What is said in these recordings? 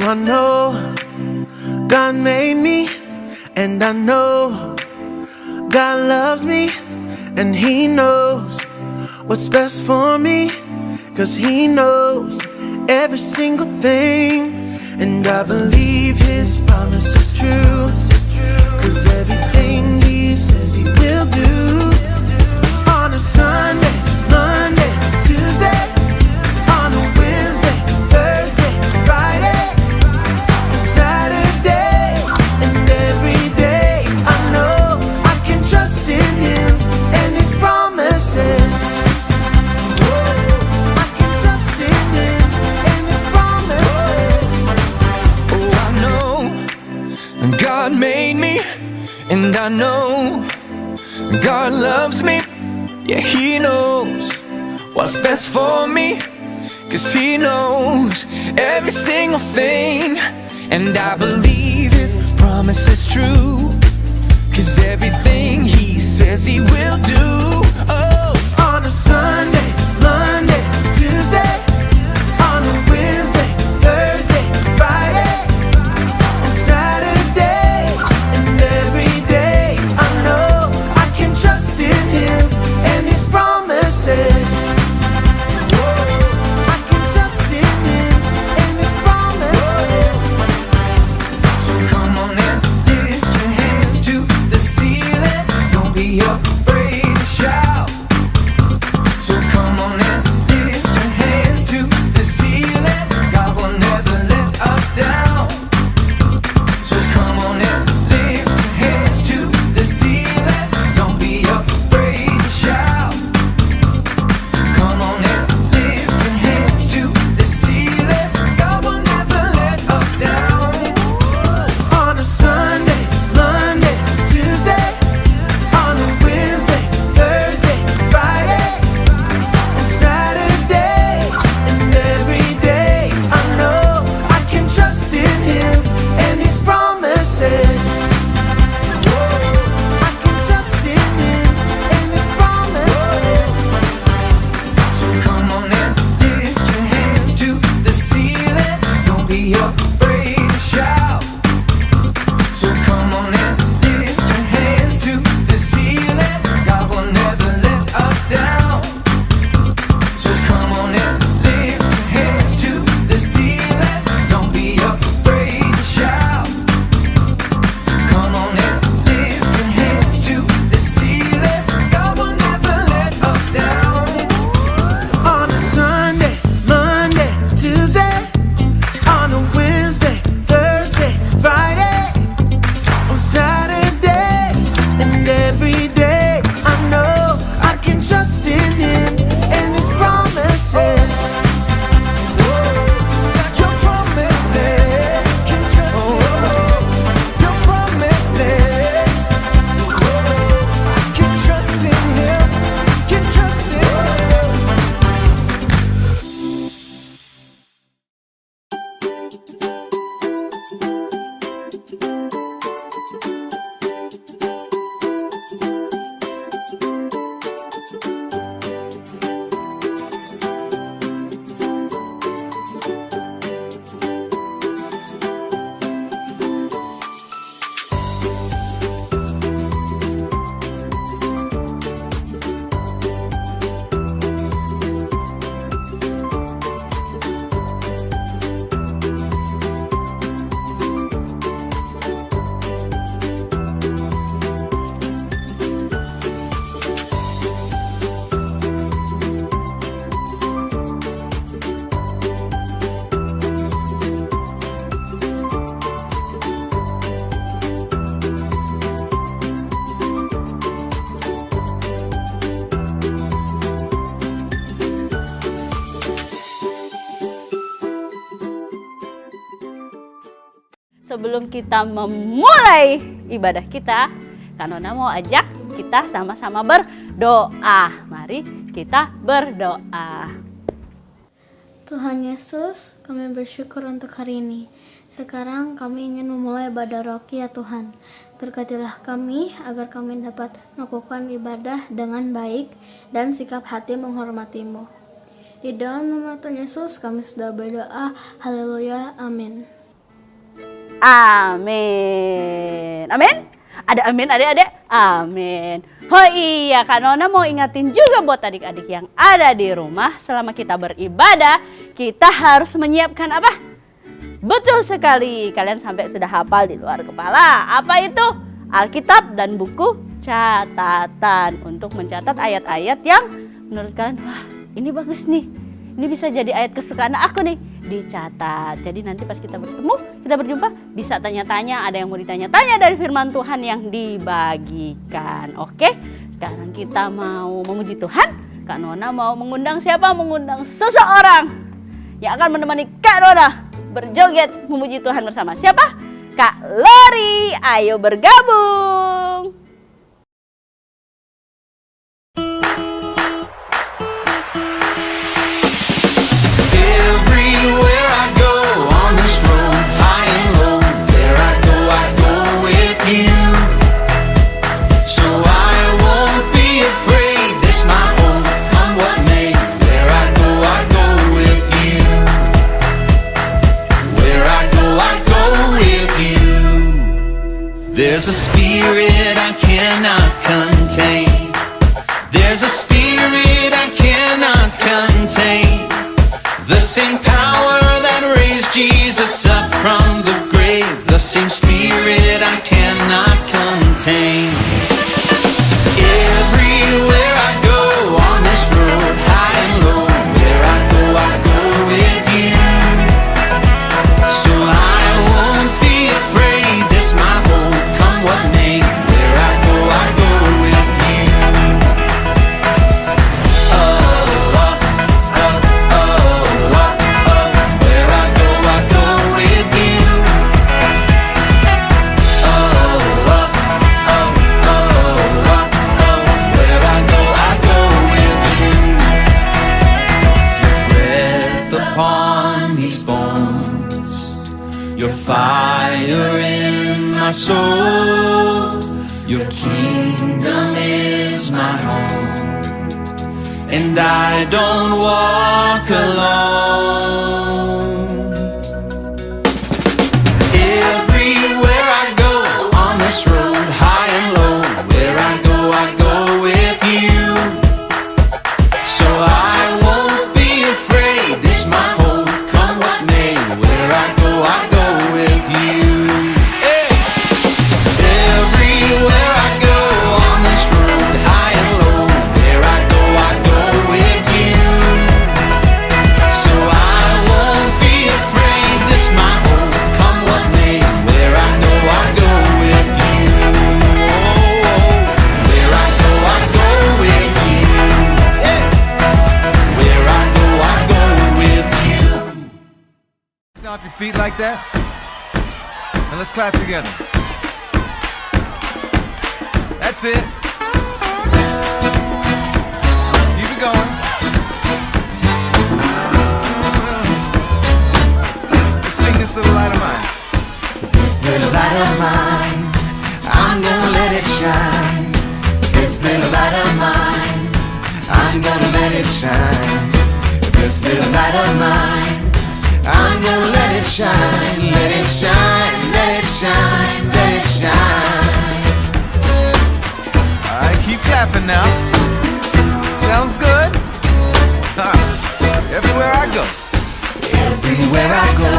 I know God made me, and I know God loves me, and He knows what's best for me, 'cause He knows every single thing. And I believe His promise is true, 'cause everything He says He will do. On a Sunday, Monday, Tuesday, on a Wednesday, Thursday, Friday, Saturday, and every day I know I can trust in Him and His promises. I can trust in Him and His promises. Oh, I know God made me, and I know God loves me. Yeah, He knows what's best for me, 'cause He knows every single thing. And I believe His promise is true, 'cause everything He says He will do. Oh, On a Sunday, Monday, Tuesday, on a Wednesday, Thursday, Friday, and Saturday, and every day I know I can trust in Him and His promises. I can trust in Him and His promises. so come on and lift your hands to the ceiling. Don't be afraid to shout. So come on and lift your hands to the ceiling. God will never let us down. So come on and lift your hands to the ceiling. Don't be afraid to shout. Come on and lift your hands to the ceiling. God will never let us down. On a Sunday, Monday, Tuesday, on a Wednesday, Thursday, Friday, and Saturday, and every day I know I can trust in Him and His promises. I can trust in Him and His promises. So come on and lift your hands to the ceiling. Don't be afraid to shout. So come on and lift your hands to the ceiling. God will never let us down. So come on and lift your hands to the ceiling. Don't be afraid to shout. Come on and lift your hands to the ceiling. God will never let us down. On a Sunday, Monday, Tuesday, on a Wednesday, Thursday, Friday, on Saturday, and every day I know I can trust in Him and His promises. Your promises, can trust your promises. Can trust in Him, can trust in Him. Sebelum kita memulai ibadah kita, Kak Nona mau ajak kita sama-sama berdoa. Mari kita berdoa. Tuhan Yesus, kami bersyukur untuk hari ini. Sekarang kami ingin memulai ibadah rohani ya Tuhan. Berkatilah kami agar kami dapat melakukan ibadah dengan baik dan sikap hati menghormati-Mu. Di dalam nama Tuhan Yesus kami sudah berdoa. Haleluya. Amin. Amin. Amin? Ada amin adik-adik? Amin. Oh iya, Kak Nona mau ingatin juga buat adik-adik yang ada di rumah, selama kita beribadah, kita harus menyiapkan apa? Betul sekali, kalian sampai sudah hafal di luar kepala. Apa itu? Alkitab dan buku catatan untuk mencatat ayat-ayat yang menurut kalian, wah ini bagus nih, ini bisa jadi ayat kesukaan aku nih, dicatat. Jadi nanti pas kita bertemu, kita berjumpa, bisa tanya-tanya, ada yang mau ditanya-tanya dari firman Tuhan yang dibagikan. Oke, sekarang kita mau memuji Tuhan. Kak Nona mau mengundang siapa? Mengundang seseorang yang akan menemani Kak Nona berjoget memuji Tuhan bersama. Siapa? Kak Lori, ayo bergabung. Everywhere I go on this road, high and low, there I go with you. So I won't be afraid, this my home, come what may. Where I go with you. Where I go with you. There's a spirit I cannot contain. There's a spirit I cannot contain. The same power that raised Jesus up from the grave, the same spirit I cannot contain. Everywhere I go on this road, high and low, where I go with you. So I won't be afraid, this my home, come what may. Where I go with you. Your fire in my soul, your kingdom is my home, and I don't walk alone. Everywhere I go on this road, high and low, where I go with you. So I won't be afraid, this my home, come what may. Where I go with you. Hey. Everywhere I go on this road, high and low, where I go with you. So I won't be afraid, this my home, come what may. Where I go with you. Where I go with you. Yeah. Where I go with you. Stomp your feet like that, and let's clap together. That's it. Keep it going. Let's sing this little light of mine. This little light of mine, I'm gonna let it shine. This little light of mine, I'm gonna let it shine. This little light of mine, I'm gonna let it shine, let it shine, let it shine, let it shine. All right, keep clapping now. Sounds good. Everywhere I go. Everywhere I go,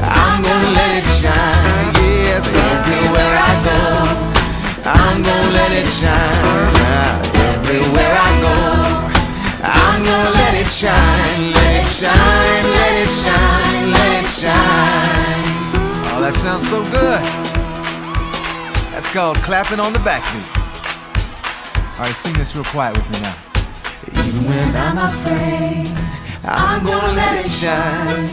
I'm gonna let it shine. Yes, Everywhere I go, I'm gonna let it shine. Everywhere I go, I'm gonna let it shine, let it shine, let it shine, let it shine. Oh, that sounds so good. That's called clapping on the backbeat. All right, sing this real quiet with me now. Even when I'm afraid, I'm gonna let it shine.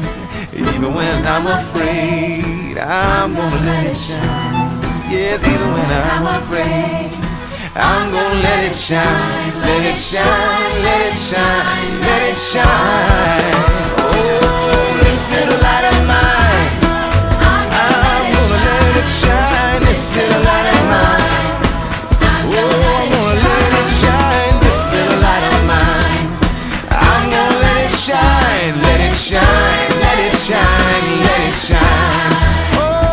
Even when I'm afraid, I'm gonna let it shine. Yes, even when I'm afraid, I'm gonna let it shine, let it shine, let it shine, let it shine. Oh, this little light of mine, I'm gonna let it shine. This little light of mine, I'm gonna let it shine. This little light of mine, I'm gonna let it shine, let it shine, let it shine, let it shine. oh,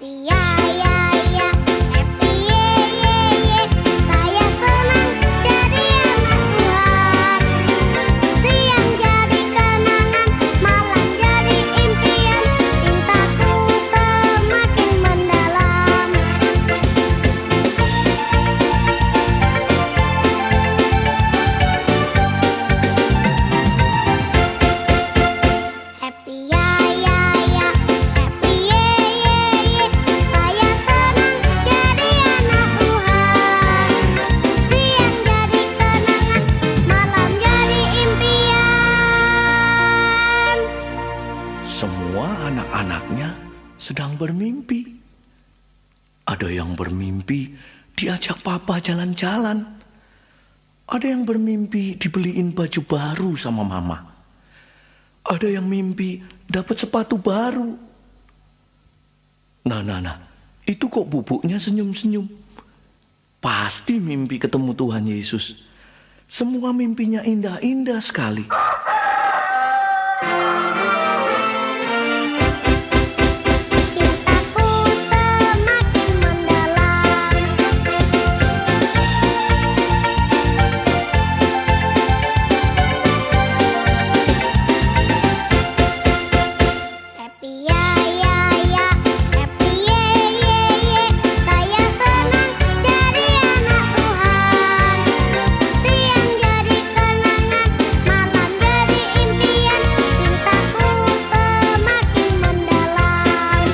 Happy ya ya ya, happy ye ye ye. Saya senang jadi anak Tuhan. Siang jadi kenangan, malam jadi impian. Cintaku semakin mendalam. Happy ya ya ya, happy ye ye ye. Saya senang jadi anak Tuhan. Siang jadi kenangan, malam jadi impian. Semua anak-anaknya sedang bermimpi. Ada yang bermimpi diajak papa jalan-jalan. Ada yang bermimpi dibeliin baju baru sama mama. Ada yang mimpi dapat sepatu baru. Nah, itu kok bubuknya senyum-senyum. Pasti mimpi ketemu Tuhan Yesus. Semua mimpinya indah-indah sekali. Cintaku semakin mendalam. Happy ya ya ya, happy ye ye ye. Saya senang jadi anak Tuhan. Siang jadi kenangan, malam jadi impian. Cintaku semakin mendalam.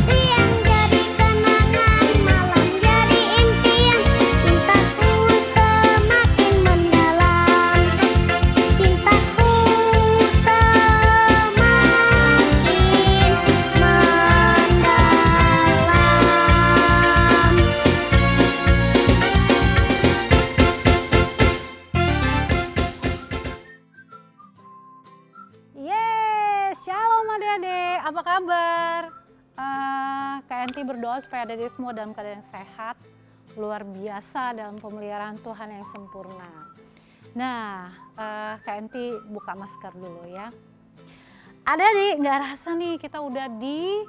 Siang jadi kenangan, malam jadi impian. Cintaku semakin mendalam. Cintaku semakin mendalam. Yes, shalom adik-adik, apa kabar? Kak Enti berdoa supaya adik-adik semua dalam keadaan sehat, luar biasa dalam pemeliharaan Tuhan yang sempurna. Nah, Kak Enti buka masker dulu ya. Adik-adik, nggak rasa nih kita udah di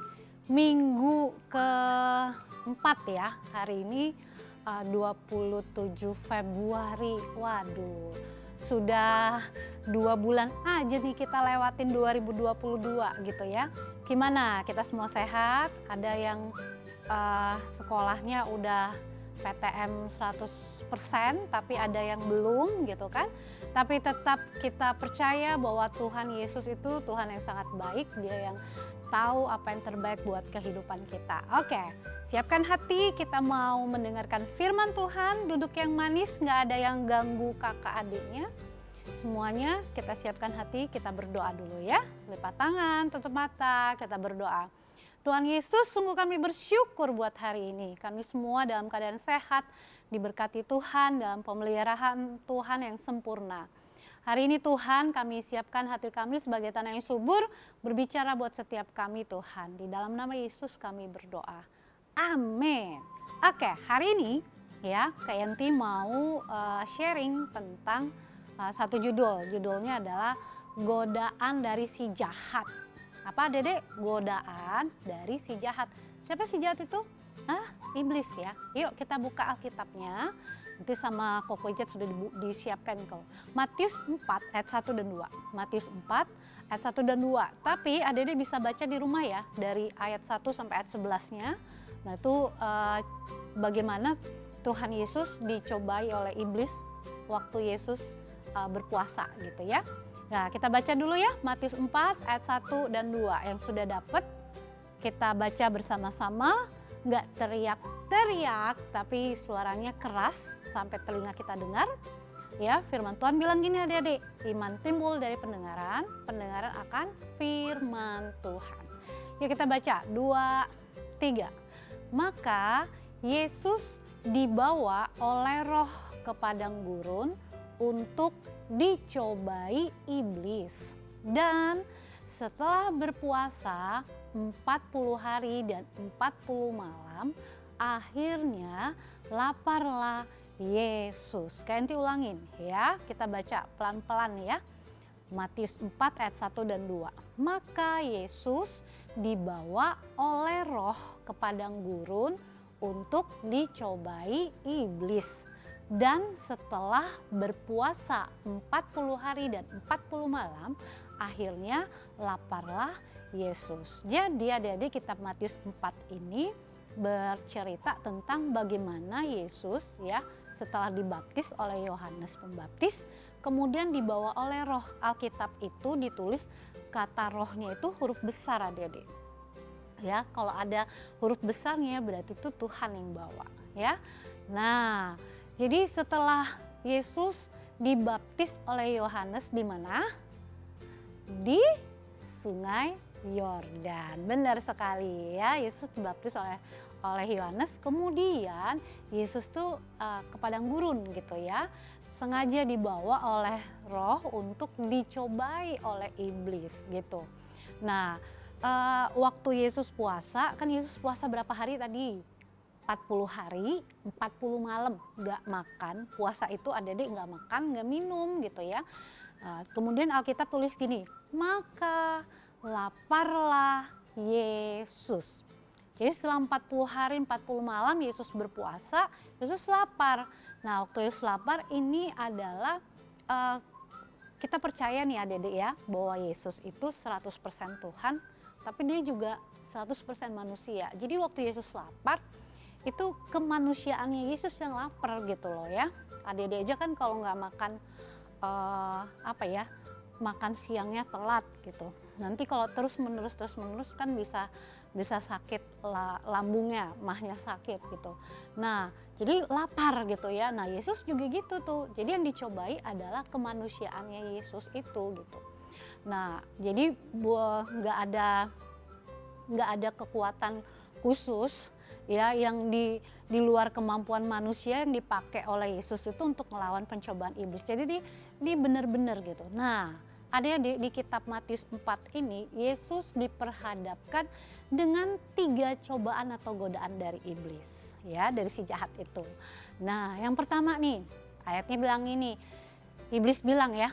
minggu keempat ya, hari ini 27 Februari, waduh. Sudah 2 bulan aja nih kita lewatin 2022 gitu ya. Gimana? Kita semua sehat? Ada yang sekolahnya udah PTM 100% tapi ada yang belum gitu kan. Tapi tetap kita percaya bahwa Tuhan Yesus itu Tuhan yang sangat baik. Dia yang tahu apa yang terbaik buat kehidupan kita. Oke, siapkan hati, kita mau mendengarkan firman Tuhan. Duduk yang manis, nggak ada yang ganggu kakak adiknya. Semuanya kita siapkan hati, kita berdoa dulu ya. Lipat tangan, tutup mata, kita berdoa. Tuhan Yesus, sungguh kami bersyukur buat hari ini. Kami semua dalam keadaan sehat, diberkati Tuhan dalam pemeliharaan Tuhan yang sempurna. Hari ini Tuhan, kami siapkan hati kami sebagai tanah yang subur, berbicara buat setiap kami Tuhan. Di dalam nama Yesus kami berdoa. Amin. Oke, hari ini ya Kak Yanti mau sharing tentang satu judul. Judulnya adalah Godaan dari si Jahat. Apa Dedek? Godaan dari si Jahat. Siapa si jahat itu? Iblis ya. Yuk kita buka Alkitabnya. Nanti sama Koko Icet sudah disiapkan kau. Matius 4 ayat 1 dan 2. Matius 4 ayat 1 dan 2. Tapi adik-adik bisa baca di rumah ya. Dari ayat 1 sampai ayat 11-nya. Nah itu bagaimana Tuhan Yesus dicobai oleh iblis waktu Yesus berpuasa gitu ya. Nah kita baca dulu ya. Matius 4 ayat 1 dan 2. Yang sudah dapat kita baca bersama-sama. Nggak teriak-teriak tapi suaranya keras sampai telinga kita dengar. Ya, firman Tuhan bilang gini adik-adik, iman timbul dari pendengaran, pendengaran akan firman Tuhan. Yuk kita baca 2, 3. Maka Yesus dibawa oleh Roh ke padang gurun untuk dicobai iblis. Dan setelah berpuasa 40 hari dan 40 malam, akhirnya laparlah Yesus. Kayak nanti ulangin ya, kita baca pelan-pelan ya. Matius 4 ayat 1 dan 2. Maka Yesus dibawa oleh Roh ke ke padang gurun untuk dicobai iblis. Dan setelah berpuasa 40 hari dan 40 malam, akhirnya laparlah Yesus. Jadi adik-adik, kitab Matius 4 ini bercerita tentang bagaimana Yesus ya setelah dibaptis oleh Yohanes Pembaptis, kemudian dibawa oleh Roh. Alkitab itu ditulis kata rohnya itu huruf besar adik-adik. Ya, kalau ada huruf besarnya berarti itu Tuhan yang bawa ya. Nah, jadi setelah Yesus dibaptis oleh Yohanes di mana? Di Sungai Yordan. Benar sekali ya, Yesus dibaptis oleh Yohanes, kemudian Yesus tuh ke padang gurun gitu ya. Sengaja dibawa oleh Roh untuk dicobai oleh iblis gitu. Nah, waktu Yesus puasa, kan Yesus puasa berapa hari tadi? 40 hari, 40 malam nggak makan. Puasa itu adik-adik nggak makan, nggak minum gitu ya. Kemudian Alkitab tulis gini, maka laparlah Yesus. Jadi setelah 40 hari 40 malam Yesus berpuasa, Yesus lapar. Nah, waktu Yesus lapar ini adalah kita percaya nih adik-adik ya, bahwa Yesus itu 100% Tuhan, tapi dia juga 100% manusia. Jadi waktu Yesus lapar, itu kemanusiaannya Yesus yang lapar gitu loh ya. Adik-adik aja kan kalau nggak makan makan siangnya telat gitu. Nanti kalau terus menerus kan bisa sakit lambungnya, mahnya sakit gitu. Nah, jadi lapar gitu ya. Nah, Yesus juga gitu tuh. Jadi yang dicobai adalah kemanusiaannya Yesus itu gitu. Nah, jadi nggak ada kekuatan khusus ya yang di luar kemampuan manusia yang dipakai oleh Yesus itu untuk melawan pencobaan iblis. Jadi dia benar-benar gitu. Nah, ada di kitab Matius 4 ini Yesus diperhadapkan dengan 3 cobaan atau godaan dari iblis ya, dari si jahat itu. Nah, yang pertama nih, ayatnya bilang ini. Iblis bilang ya,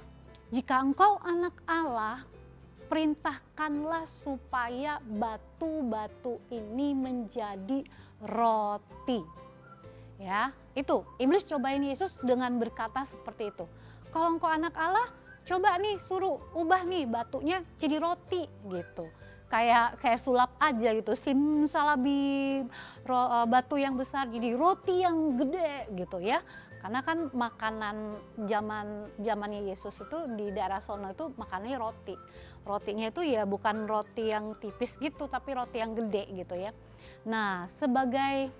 jika engkau anak Allah, perintahkanlah supaya batu-batu ini menjadi roti. Ya, itu iblis cobain Yesus dengan berkata seperti itu. Kalau engkau anak Allah, coba nih suruh ubah nih batunya jadi roti gitu. Kayak sulap aja gitu, simsalabim, batu yang besar jadi roti yang gede gitu ya. Karena kan makanan zamannya Yesus itu di daerah sono itu makanannya roti. Rotinya itu ya bukan roti yang tipis gitu, tapi roti yang gede gitu ya. Nah, sebagai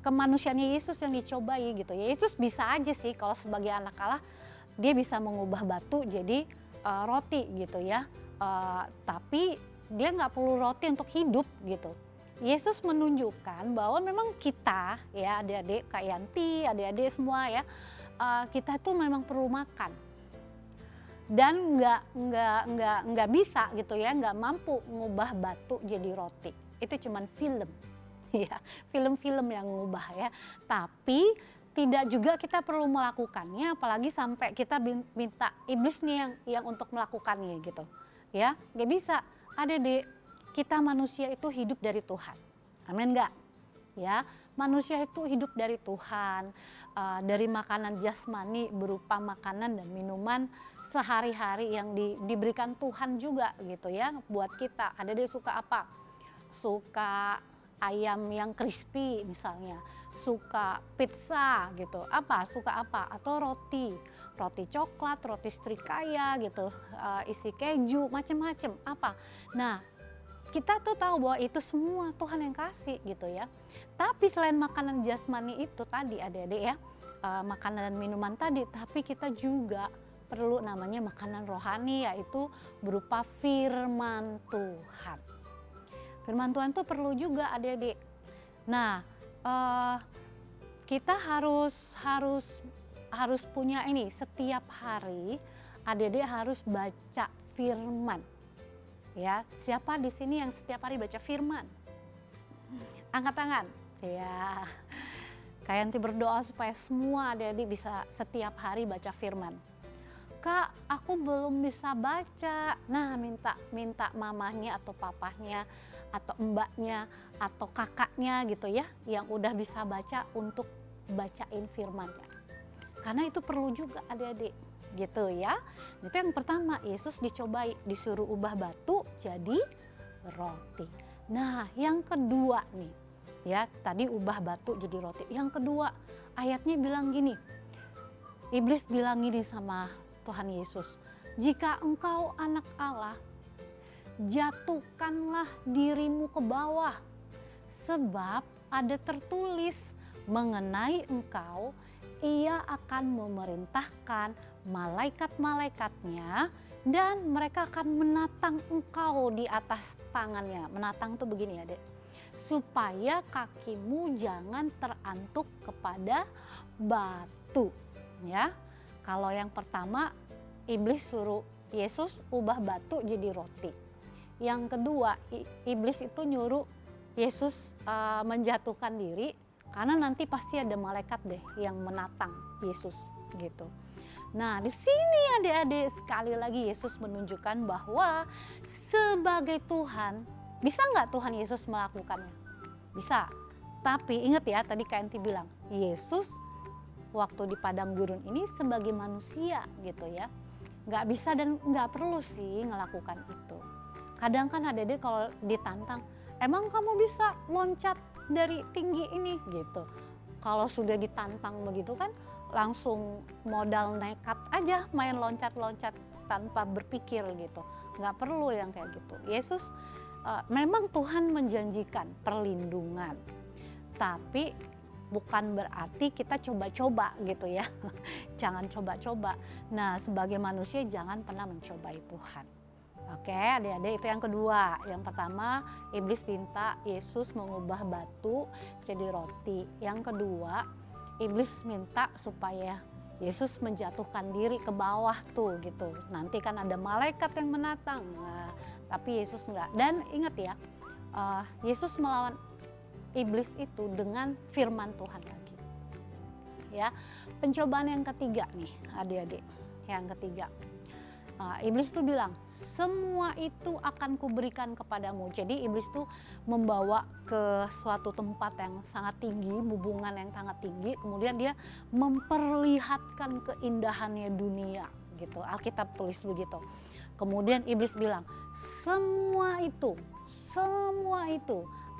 kemanusiaannya Yesus yang dicobai gitu ya. Yesus bisa aja sih kalau sebagai anak Allah dia bisa mengubah batu jadi roti gitu ya. Tapi dia nggak perlu roti untuk hidup gitu. Yesus menunjukkan bahwa memang kita ya adik-adik Kak Yanti, adik-adik semua ya, kita itu memang perlu makan. Dan nggak bisa gitu ya, nggak mampu ngubah batu jadi roti. Itu cuman film, ya film-film yang ngubah ya. Tapi tidak juga kita perlu melakukannya, apalagi sampai kita minta iblis nih yang untuk melakukannya gitu. Ya, nggak bisa. Adik-adik, kita manusia itu hidup dari Tuhan. Amin nggak? Ya, manusia itu hidup dari Tuhan, dari makanan jasmani berupa makanan dan minuman sehari-hari yang diberikan Tuhan juga gitu ya buat kita. Adik-adik suka apa? Suka ayam yang crispy misalnya, suka pizza gitu, suka apa? Atau roti coklat, roti strikaya gitu, isi keju, macem-macem apa. Nah, kita tuh tahu bahwa itu semua Tuhan yang kasih gitu ya. Tapi selain makanan jasmani itu tadi adik-adik ya, makanan dan minuman tadi, tapi kita juga perlu namanya makanan rohani, yaitu berupa firman Tuhan. Firman Tuhan tuh perlu juga adik-adik. Nah, kita harus punya ini, setiap hari adik-adik harus baca firman. Ya, siapa di sini yang setiap hari baca firman? Angkat tangan. Ya, kayak nanti berdoa supaya semua adik-adik bisa setiap hari baca firman. Kak, aku belum bisa baca. Nah, minta mamahnya atau papahnya atau mbaknya atau kakaknya gitu ya yang udah bisa baca untuk bacain firman-Nya. Karena itu perlu juga adik-adik gitu ya. Itu yang pertama, Yesus dicobai, disuruh ubah batu jadi roti. Nah, yang kedua nih, ya tadi ubah batu jadi roti. Yang kedua, ayatnya bilang gini, iblis bilang gini sama Tuhan Yesus, jika engkau anak Allah, jatuhkanlah dirimu ke bawah, sebab ada tertulis mengenai engkau, ia akan memerintahkan malaikat-malaikatnya dan mereka akan menatang engkau di atas tangannya. Menatang tuh begini ya dek, supaya kakimu jangan terantuk kepada batu. Ya, kalau yang pertama iblis suruh Yesus ubah batu jadi roti. Yang kedua iblis itu nyuruh Yesus menjatuhkan diri, karena nanti pasti ada malaikat deh yang menatang Yesus gitu. Nah di sini adik-adik sekali lagi Yesus menunjukkan bahwa sebagai Tuhan, bisa nggak Tuhan Yesus melakukannya? Bisa. Tapi ingat ya tadi Kak Enti bilang, Yesus waktu di padang gurun ini sebagai manusia gitu ya. Nggak bisa dan nggak perlu sih melakukan itu. Kadang kan adik-adik kalau ditantang, emang kamu bisa loncat dari tinggi ini gitu. Kalau sudah ditantang begitu kan langsung modal nekat aja main loncat-loncat tanpa berpikir gitu. Nggak perlu yang kayak gitu. Yesus memang Tuhan menjanjikan perlindungan, tapi bukan berarti kita coba-coba gitu ya. Jangan coba-coba. Nah sebagai manusia jangan pernah mencobai Tuhan. Oke adik-adik, itu yang kedua. Yang pertama iblis minta Yesus mengubah batu jadi roti. Yang kedua iblis minta supaya Yesus menjatuhkan diri ke bawah tuh gitu. Nanti kan ada malaikat yang menatang. Nah, tapi Yesus enggak. Dan ingat ya, Yesus melawan iblis itu dengan firman Tuhan lagi. Ya, pencobaan yang ketiga nih adik-adik. Yang ketiga. Iblis tuh bilang, semua itu akan kuberikan kepadamu. Jadi iblis tuh membawa ke suatu tempat yang sangat tinggi, hubungan yang sangat tinggi. Kemudian dia memperlihatkan keindahannya dunia gitu. Alkitab tulis begitu. Kemudian iblis bilang, semua itu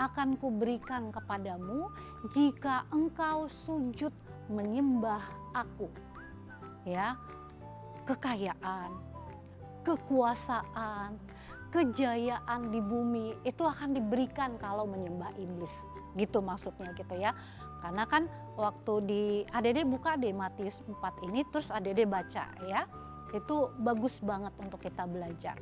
akan kuberikan kepadamu jika engkau sujud menyembah aku. Ya, kekayaan, kekuasaan, kejayaan di bumi itu akan diberikan kalau menyembah iblis. Gitu maksudnya gitu ya. Karena kan waktu di Adede buka deh Matius 4 ini, terus Adede baca ya. Itu bagus banget untuk kita belajar.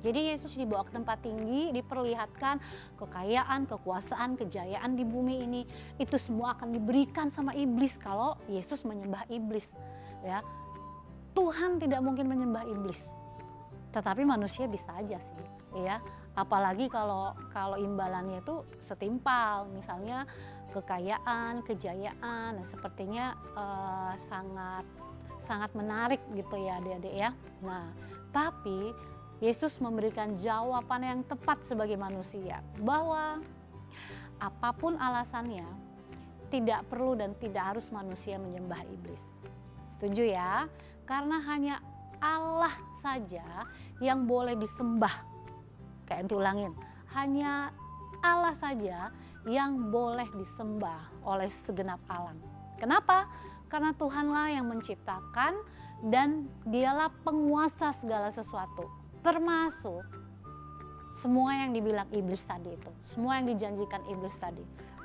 Jadi Yesus dibawa ke tempat tinggi, diperlihatkan kekayaan, kekuasaan, kejayaan di bumi ini. Itu semua akan diberikan sama iblis kalau Yesus menyembah iblis. Ya, Tuhan tidak mungkin menyembah iblis. Tetapi manusia bisa aja sih, ya. Apalagi kalau imbalannya itu setimpal, misalnya kekayaan, kejayaan, nah sepertinya sangat menarik gitu ya adik-adik ya. Nah, tapi Yesus memberikan jawaban yang tepat sebagai manusia bahwa apapun alasannya tidak perlu dan tidak harus manusia menyembah iblis. Setuju ya? Karena hanya Allah saja yang boleh disembah. Kayak ulangin, hanya Allah saja yang boleh disembah oleh segenap alam. Kenapa? Karena Tuhanlah yang menciptakan dan dialah penguasa segala sesuatu. Termasuk semua yang dibilang iblis tadi itu. Semua yang dijanjikan iblis tadi.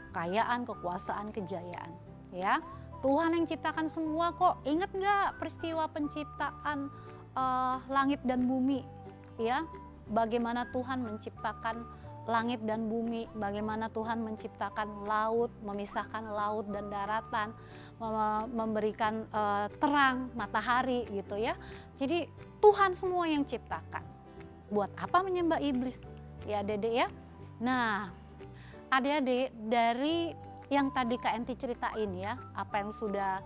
Kekayaan, kekuasaan, kejayaan. Ya, Tuhan yang ciptakan semua kok. Ingat nggak peristiwa penciptaan langit dan bumi? Ya, bagaimana Tuhan menciptakan langit dan bumi, bagaimana Tuhan menciptakan laut, memisahkan laut dan daratan, memberikan terang, matahari gitu ya. Jadi Tuhan semua yang ciptakan. Buat apa menyembah iblis? Ya Dede ya. Nah, adik-adik dari yang tadi Kak Enti ceritain ya, apa yang sudah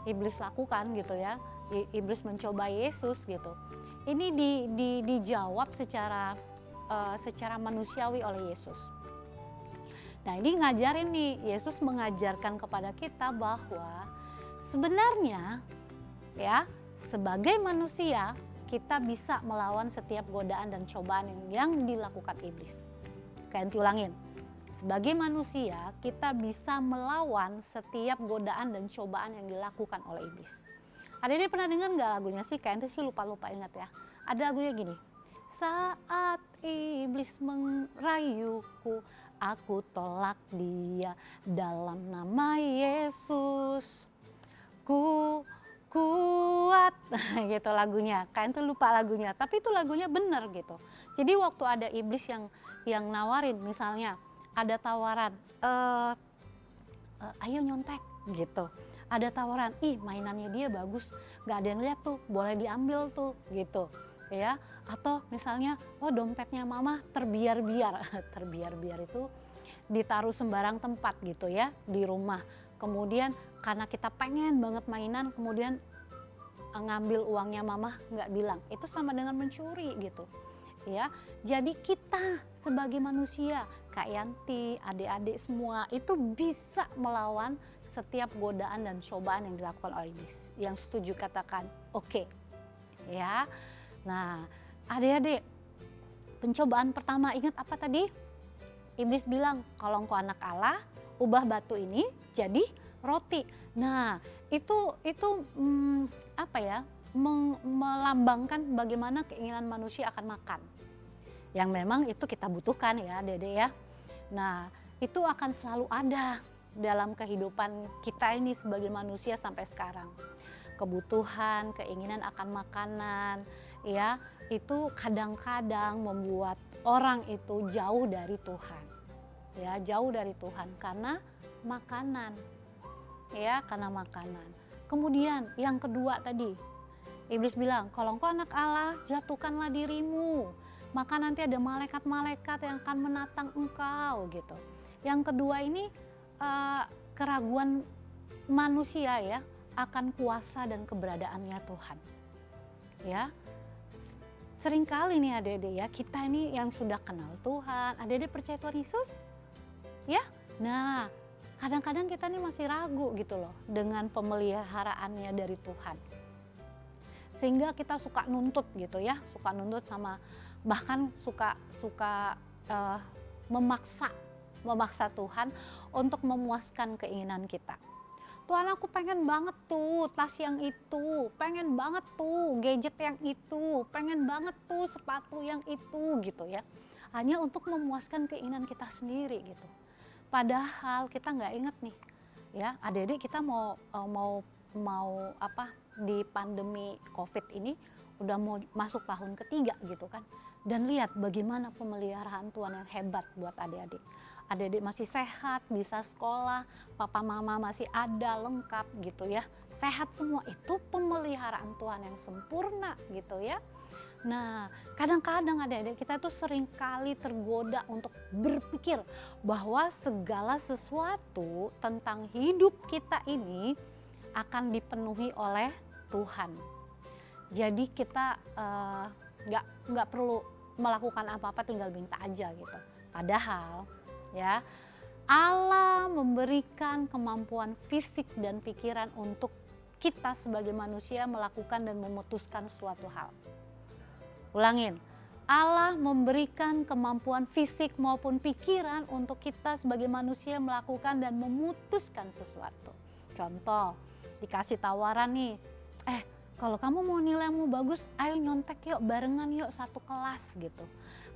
iblis lakukan gitu ya, iblis mencoba Yesus gitu. Ini dijawab secara secara manusiawi oleh Yesus. Nah ini ngajarin nih, Yesus mengajarkan kepada kita bahwa sebenarnya ya sebagai manusia kita bisa melawan setiap godaan dan cobaan yang dilakukan iblis. Kayak ulangin, sebagai manusia kita bisa melawan setiap godaan dan cobaan yang dilakukan oleh iblis. Ada pernah dengar nggak lagunya sih? Kayaknya sih lupa ingat ya. Ada lagunya gini. Saat iblis mengrayuku, aku tolak dia dalam nama Yesus. Ku kuat, gitu lagunya. Kayaknya tuh lupa lagunya, tapi itu lagunya bener gitu. Jadi waktu ada iblis yang nawarin, misalnya ada tawaran, ayo nyontek gitu. Ada tawaran, ih mainannya dia bagus, gak ada yang lihat tuh, boleh diambil tuh gitu. Ya, atau misalnya oh dompetnya mama terbiar-biar terbiar-biar itu ditaruh sembarang tempat gitu ya di rumah, kemudian karena kita pengen banget mainan kemudian ngambil uangnya mama nggak bilang, itu sama dengan mencuri gitu ya. Jadi kita sebagai manusia, Kak Yanti, adik-adik semua itu bisa melawan setiap godaan dan cobaan yang dilakukan oleh iblis. Yang setuju katakan oke. Ya. Nah, adik-adik, pencobaan pertama ingat apa tadi? Iblis bilang, kalau engkau anak Allah, ubah batu ini jadi roti. Nah, itu apa ya? Melambangkan bagaimana keinginan manusia akan makan. Yang memang itu kita butuhkan ya, adik-adik ya. Nah, itu akan selalu ada dalam kehidupan kita ini sebagai manusia sampai sekarang. Kebutuhan, keinginan akan makanan, ya itu kadang-kadang membuat orang itu jauh dari Tuhan, ya jauh dari Tuhan karena makanan, ya karena makanan. Kemudian yang kedua tadi, iblis bilang kalau engkau anak Allah jatuhkanlah dirimu, maka nanti ada malaikat-malaikat yang akan menatang engkau gitu. Yang kedua ini keraguan manusia ya akan kuasa dan keberadaannya Tuhan, ya. Seringkali nih adik-adik ya, kita ini yang sudah kenal Tuhan, adik-adik percaya Tuhan Yesus? Ya, nah kadang-kadang kita ini masih ragu gitu loh dengan pemeliharaannya dari Tuhan. Sehingga kita suka nuntut gitu ya, suka nuntut sama bahkan suka memaksa Tuhan untuk memuaskan keinginan kita. Tuhan aku pengen banget tuh tas yang itu, pengen banget tuh gadget yang itu, pengen banget tuh sepatu yang itu gitu ya. Hanya untuk memuaskan keinginan kita sendiri gitu. Padahal kita nggak inget nih ya, adik-adik kita mau apa di pandemi COVID ini udah mau masuk tahun ketiga gitu kan. Dan lihat bagaimana pemeliharaan Tuhan yang hebat buat adik-adik. Adik-adik masih sehat, bisa sekolah, papa mama masih ada lengkap gitu ya. Sehat semua, itu pemeliharaan Tuhan yang sempurna gitu ya. Nah kadang-kadang adik-adik kita tuh sering kali tergoda untuk berpikir bahwa segala sesuatu tentang hidup kita ini akan dipenuhi oleh Tuhan. Jadi kita nggak perlu melakukan apa-apa, tinggal minta aja gitu. Padahal ya Allah memberikan kemampuan fisik dan pikiran untuk kita sebagai manusia melakukan dan memutuskan suatu hal. Ulangin, Allah memberikan kemampuan fisik maupun pikiran untuk kita sebagai manusia melakukan dan memutuskan sesuatu. Contoh, dikasih tawaran nih, kalau kamu mau nilaimu bagus, ayo nyontek yuk, barengan yuk satu kelas gitu.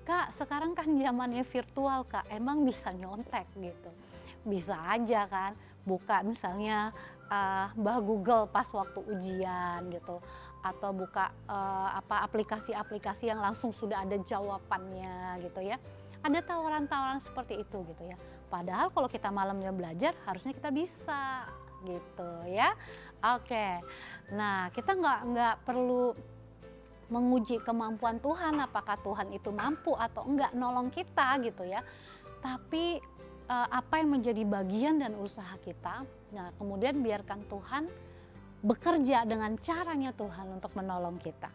Kak, sekarang kan zamannya virtual Kak, emang bisa nyontek gitu. Bisa aja kan, buka misalnya Google pas waktu ujian gitu. Atau buka aplikasi-aplikasi yang langsung sudah ada jawabannya gitu ya. Ada tawaran-tawaran seperti itu gitu ya. Padahal kalau kita malamnya belajar harusnya kita bisa gitu ya. Oke, nah kita nggak perlu menguji kemampuan Tuhan, apakah Tuhan itu mampu atau enggak nolong kita gitu ya. Tapi apa yang menjadi bagian dan usaha kita, nah kemudian biarkan Tuhan bekerja dengan caranya Tuhan untuk menolong kita.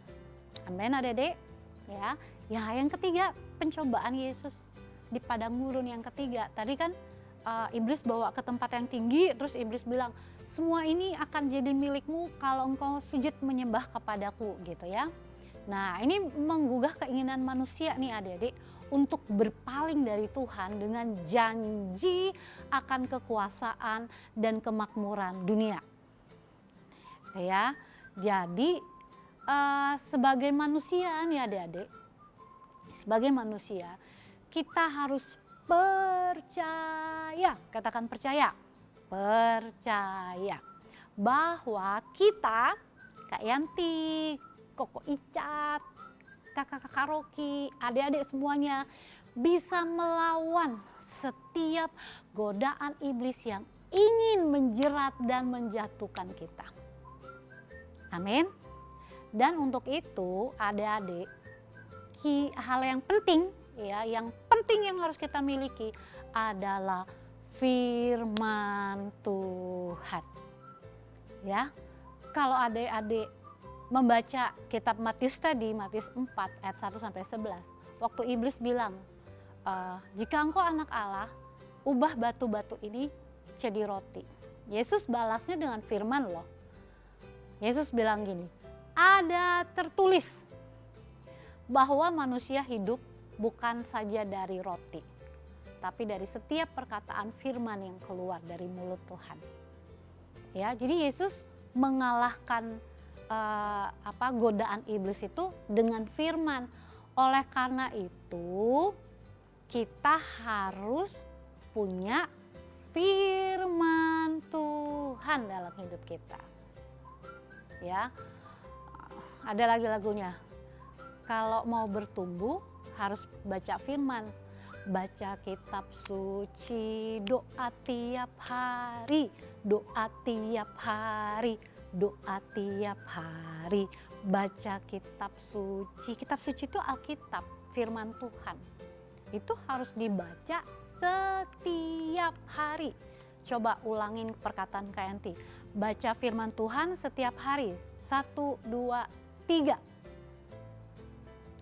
Amin adik-adik. ya. Ya, yang ketiga pencobaan Yesus di padang gurun yang ketiga. Tadi kan iblis bawa ke tempat yang tinggi, terus iblis bilang, semua ini akan jadi milikmu kalau engkau sujud menyembah kepadaku gitu ya. Nah, ini menggugah keinginan manusia nih adik-adik untuk berpaling dari Tuhan dengan janji akan kekuasaan dan kemakmuran dunia. Ya, jadi sebagai manusia nih adik-adik, sebagai manusia kita harus percaya, katakan percaya bahwa kita, Kak Yanti, Koko Icat, kakak-kakak Roki, adik-adik semuanya bisa melawan setiap godaan iblis yang ingin menjerat dan menjatuhkan kita. Amin. Dan untuk itu adik-adik, hal yang penting ya, yang penting yang harus kita miliki adalah firman Tuhan. Ya. Kalau adik-adik membaca kitab Matius tadi, Matius 4 ayat 1 sampai 11. Waktu iblis bilang, jika engkau anak Allah, ubah batu-batu ini jadi roti. Yesus balasnya dengan firman loh. Yesus bilang gini, ada tertulis bahwa manusia hidup bukan saja dari roti, tapi dari setiap perkataan firman yang keluar dari mulut Tuhan. Ya, jadi Yesus mengalahkan godaan iblis itu dengan firman. Oleh karena itu kita harus punya firman Tuhan dalam hidup kita. Ya, ada lagi lagunya. Kalau mau bertumbuh harus baca firman, baca kitab suci, doa tiap hari, doa tiap hari, doa tiap hari, baca kitab suci. Kitab suci itu Alkitab, firman Tuhan. Itu harus dibaca setiap hari. Coba ulangin perkataan Kak Yanti, baca firman Tuhan setiap hari, 1, 2, 3.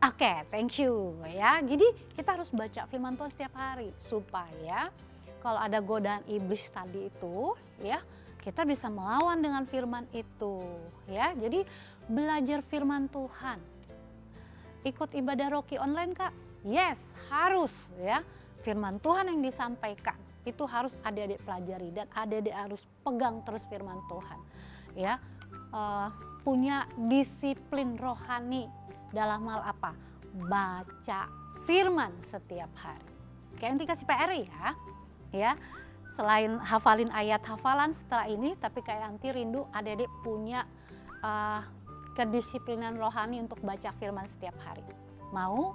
Oke, thank you ya. Jadi kita harus baca firman Tuhan setiap hari supaya kalau ada godaan iblis tadi itu ya, kita bisa melawan dengan firman itu ya. Jadi belajar firman Tuhan. Ikut ibadah Roki online Kak? Yes, harus ya. Firman Tuhan yang disampaikan itu harus adik-adik pelajari dan adik-adik harus pegang terus firman Tuhan ya. Punya disiplin rohani dalam hal apa? Baca firman setiap hari. Kayak nanti kasih PR ya. Selain hafalin ayat hafalan setelah ini, tapi kayak nanti rindu adik-adik punya kedisiplinan rohani untuk baca firman setiap hari. Mau?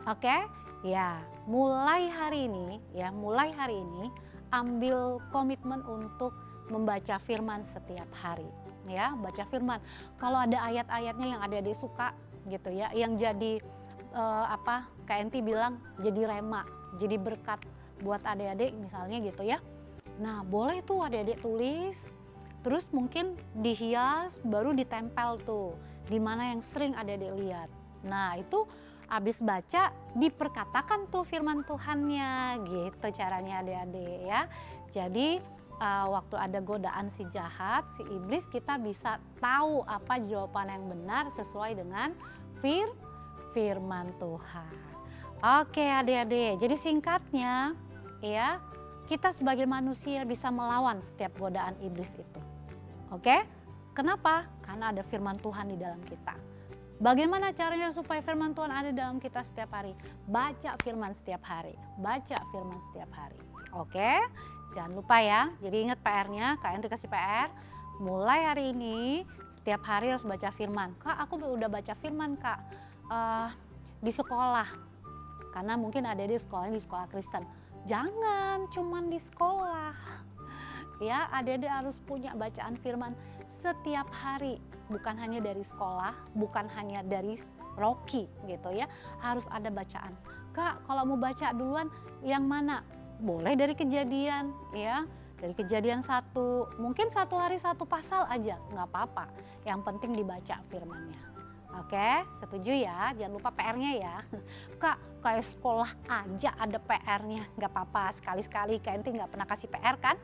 Oke? Ya, mulai hari ini ambil komitmen untuk membaca firman setiap hari. Ya, baca firman. Kalau ada ayat-ayatnya yang adik-adik suka gitu ya, yang jadi Kak Enti bilang jadi rema, jadi berkat buat adik-adik misalnya gitu ya. Nah, boleh tuh adik-adik tulis, terus mungkin dihias baru ditempel tuh di mana yang sering adik-adik lihat. Nah, itu habis baca diperkatakan tuh firman Tuhannya gitu caranya adik-adik ya. Jadi waktu ada godaan si jahat, si iblis, kita bisa tahu apa jawaban yang benar sesuai dengan firman Tuhan. Oke adik-adik, jadi singkatnya ya, kita sebagai manusia bisa melawan setiap godaan iblis itu. Oke, kenapa? Karena ada firman Tuhan di dalam kita. Bagaimana caranya supaya firman Tuhan ada dalam kita setiap hari? Baca firman setiap hari, baca firman setiap hari. Oke, jangan lupa ya. Jadi ingat PR-nya, Kak Enti kasih PR. Mulai hari ini setiap hari harus baca firman. Kak, aku udah baca firman Kak di sekolah. Karena mungkin ada di sekolahnya di sekolah Kristen. Jangan cuman di sekolah. Ya, adik-adik harus punya bacaan firman setiap hari. Bukan hanya dari sekolah, bukan hanya dari Roki gitu ya. Harus ada bacaan. Kak, kalau mau baca duluan yang mana? Boleh dari Kejadian ya. Dari Kejadian 1, mungkin satu hari satu pasal aja, nggak apa-apa. Yang penting dibaca firmannya. Oke, setuju ya, jangan lupa PR-nya ya. Kak, kayak sekolah aja ada PR-nya, nggak apa-apa, sekali-sekali Kak Enti nggak pernah kasih PR kan?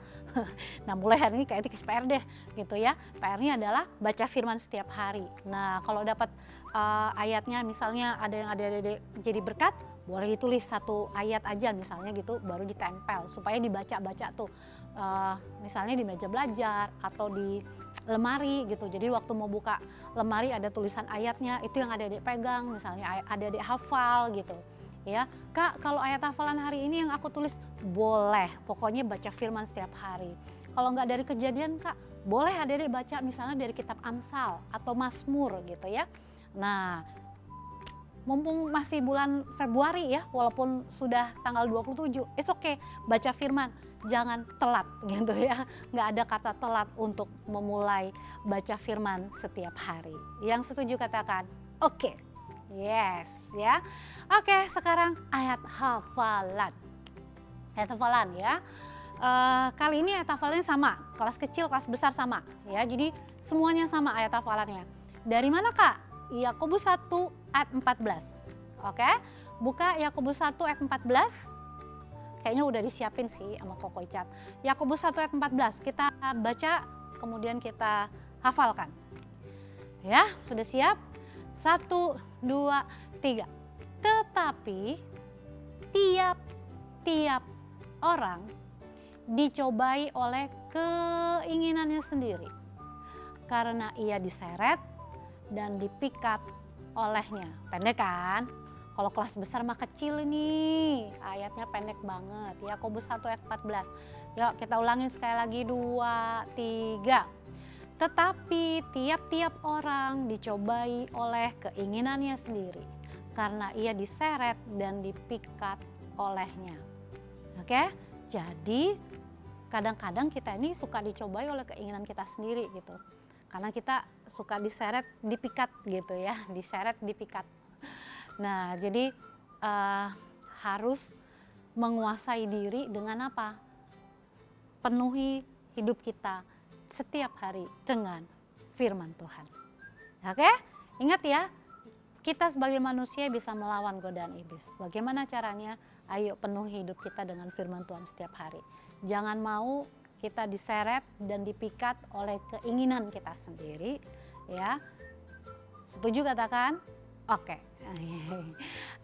Nah mulai hari ini Kak Enti kasih PR deh gitu ya. PR-nya adalah baca firman setiap hari. Nah kalau dapat ayatnya misalnya ada yang ada jadi berkat, boleh ditulis satu ayat aja misalnya gitu, baru ditempel supaya dibaca-baca tuh. Misalnya di meja belajar atau di lemari gitu. Jadi waktu mau buka lemari ada tulisan ayatnya, itu yang adik-adik pegang, misalnya adik-adik hafal gitu. Ya, Kak, kalau ayat hafalan hari ini yang aku tulis, boleh. Pokoknya baca firman setiap hari. Kalau nggak dari Kejadian, Kak, boleh adik-adik baca misalnya dari kitab Amsal atau Mazmur gitu ya. Nah, mumpung masih bulan Februari ya, walaupun sudah tanggal 27, it's okay, baca firman. Jangan telat gitu ya, nggak ada kata telat untuk memulai baca firman setiap hari. Yang setuju katakan oke. Yes ya. Oke, sekarang ayat hafalan. Ayat hafalan ya. Kali ini ayat hafalannya sama, kelas kecil, kelas besar sama ya. Jadi semuanya sama ayat hafalannya. Dari mana Kak? Yakobus 1 ayat 14. Oke, buka Yakobus 1 ayat 14. Kayaknya udah disiapin sih sama Koko Icat. Yakobus 1 ayat 14, kita baca kemudian kita hafalkan. Ya, sudah siap? 1, 2, 3. Tetapi tiap-tiap orang dicobai oleh keinginannya sendiri. Karena ia diseret dan dipikat olehnya. Pendek kan? Kalau kelas besar mah kecil ini, ayatnya pendek banget. Yakobus 1 ayat 14. Yuk kita ulangin sekali lagi, 2, 3. Tetapi tiap-tiap orang dicobai oleh keinginannya sendiri, karena ia diseret dan dipikat olehnya. Oke, jadi kadang-kadang kita ini suka dicobai oleh keinginan kita sendiri gitu. Karena kita suka diseret, dipikat gitu ya, diseret, dipikat. Nah, jadi harus menguasai diri dengan apa? Penuhi hidup kita setiap hari dengan firman Tuhan. Oke? Ingat ya, kita sebagai manusia bisa melawan godaan iblis. Bagaimana caranya? Ayo penuhi hidup kita dengan firman Tuhan setiap hari. Jangan mau kita diseret dan dipikat oleh keinginan kita sendiri, ya. Setuju katakan? Oke.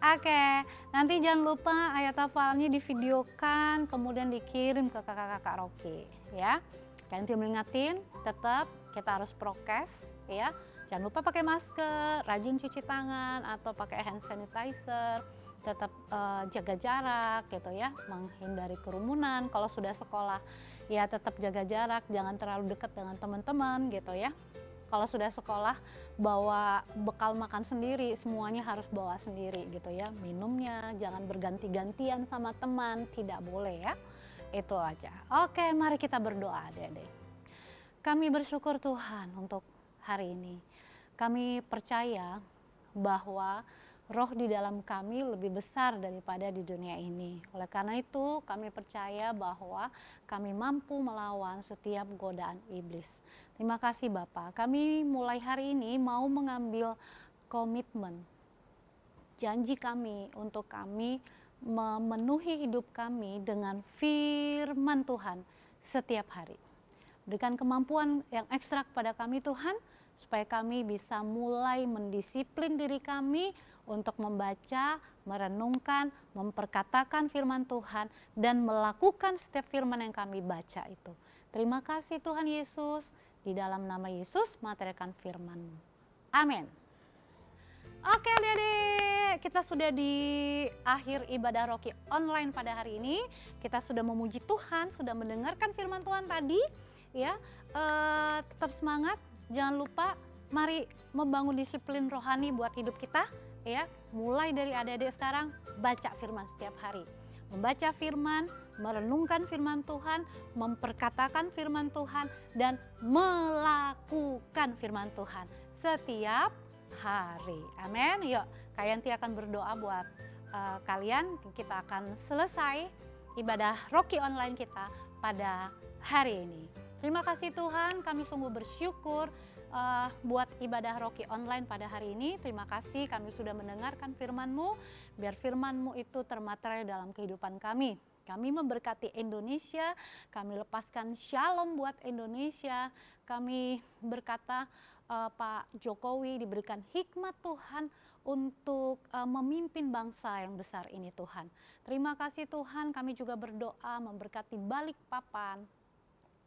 Oke, nanti jangan lupa ayat hafalnya divideokan kemudian dikirim ke kakak-kakak Rocky ya. Kalian tim mengingatin, tetap kita harus prokes ya. Jangan lupa pakai masker, rajin cuci tangan atau pakai hand sanitizer, tetap jaga jarak gitu ya, menghindari kerumunan. Kalau sudah sekolah ya tetap jaga jarak, jangan terlalu dekat dengan teman-teman gitu ya. Kalau sudah sekolah bawa bekal makan sendiri, semuanya harus bawa sendiri gitu ya. Minumnya jangan berganti-gantian sama teman, tidak boleh ya. Itu aja. Oke, mari kita berdoa Dede. Kami bersyukur Tuhan untuk hari ini. Kami percaya bahwa roh di dalam kami lebih besar daripada di dunia ini. Oleh karena itu kami percaya bahwa kami mampu melawan setiap godaan iblis. Terima kasih Bapak. Kami mulai hari ini mau mengambil komitmen, janji kami untuk kami memenuhi hidup kami dengan firman Tuhan setiap hari. Berikan kemampuan yang ekstra kepada kami Tuhan, supaya kami bisa mulai mendisiplin diri kami untuk membaca, merenungkan, memperkatakan firman Tuhan, dan melakukan setiap firman yang kami baca itu. Terima kasih Tuhan Yesus, di dalam nama Yesus materikan firman-Mu. Amin. Oke adik-adik, kita sudah di akhir ibadah Rocky online pada hari ini. Kita sudah memuji Tuhan, sudah mendengarkan firman Tuhan tadi. Ya, tetap semangat. Jangan lupa, mari membangun disiplin rohani buat hidup kita, ya. Mulai dari adik-adik sekarang, baca firman setiap hari. Membaca firman, merenungkan firman Tuhan, memperkatakan firman Tuhan, dan melakukan firman Tuhan setiap hari. Amin. Yuk, Kak Yanti akan berdoa buat kalian. Kita akan selesai ibadah Rocky online kita pada hari ini. Terima kasih Tuhan, kami sungguh bersyukur buat ibadah Rocky online pada hari ini. Terima kasih kami sudah mendengarkan firman-Mu, biar firman-Mu itu termaterai dalam kehidupan kami. Kami memberkati Indonesia, kami lepaskan shalom buat Indonesia. Kami berkata Pak Jokowi diberikan hikmat Tuhan untuk memimpin bangsa yang besar ini Tuhan. Terima kasih Tuhan, kami juga berdoa memberkati Balikpapan.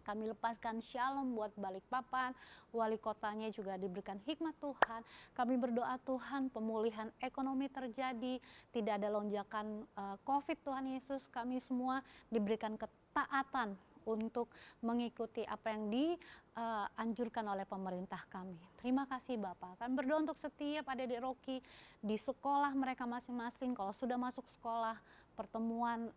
Kami lepaskan shalom buat Balikpapan, wali kotanya juga diberikan hikmat Tuhan. Kami berdoa Tuhan pemulihan ekonomi terjadi, tidak ada lonjakan COVID Tuhan Yesus. Kami semua diberikan ketaatan untuk mengikuti apa yang dianjurkan oleh pemerintah kami. Terima kasih Bapak. Kami berdoa untuk setiap adik-adik Rocky di sekolah mereka masing-masing. Kalau sudah masuk sekolah, pertemuan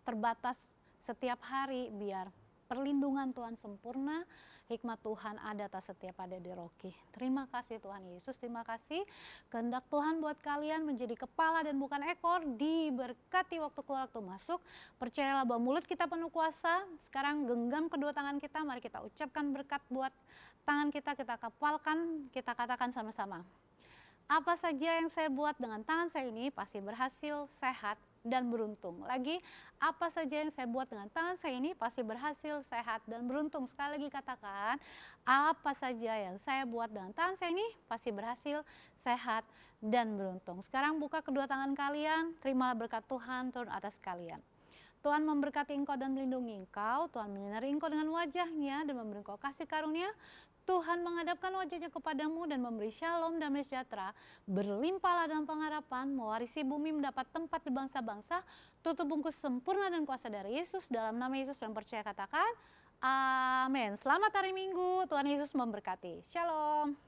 terbatas setiap hari, biar perlindungan Tuhan sempurna, hikmat Tuhan ada atas setiap adik-adik Rocky. Terima kasih Tuhan Yesus, terima kasih. Kehendak Tuhan buat kalian menjadi kepala dan bukan ekor, diberkati waktu keluar waktu masuk. Percayalah bahwa mulut kita penuh kuasa. Sekarang genggam kedua tangan kita, mari kita ucapkan berkat buat tangan kita kepalkan, kita katakan sama-sama. Apa saja yang saya buat dengan tangan saya ini pasti berhasil, sehat, dan beruntung. Lagi, apa saja yang saya buat dengan tangan saya ini pasti berhasil, sehat, dan beruntung. Sekali lagi katakan, apa saja yang saya buat dengan tangan saya ini pasti berhasil, sehat, dan beruntung. Sekarang buka kedua tangan kalian, terimalah berkat Tuhan turun atas kalian. Tuhan memberkati engkau dan melindungi engkau, Tuhan menyinari engkau dengan wajahnya dan memberi engkau kasih karunia. Tuhan menghadapkan wajahnya kepadamu dan memberi shalom dan sejahtera, berlimpahlah dalam pengharapan, mewarisi bumi, mendapat tempat di bangsa-bangsa, tutup bungkus sempurna dan kuasa dari Yesus. Dalam nama Yesus yang percaya katakan, amin. Selamat hari Minggu, Tuhan Yesus memberkati. Shalom.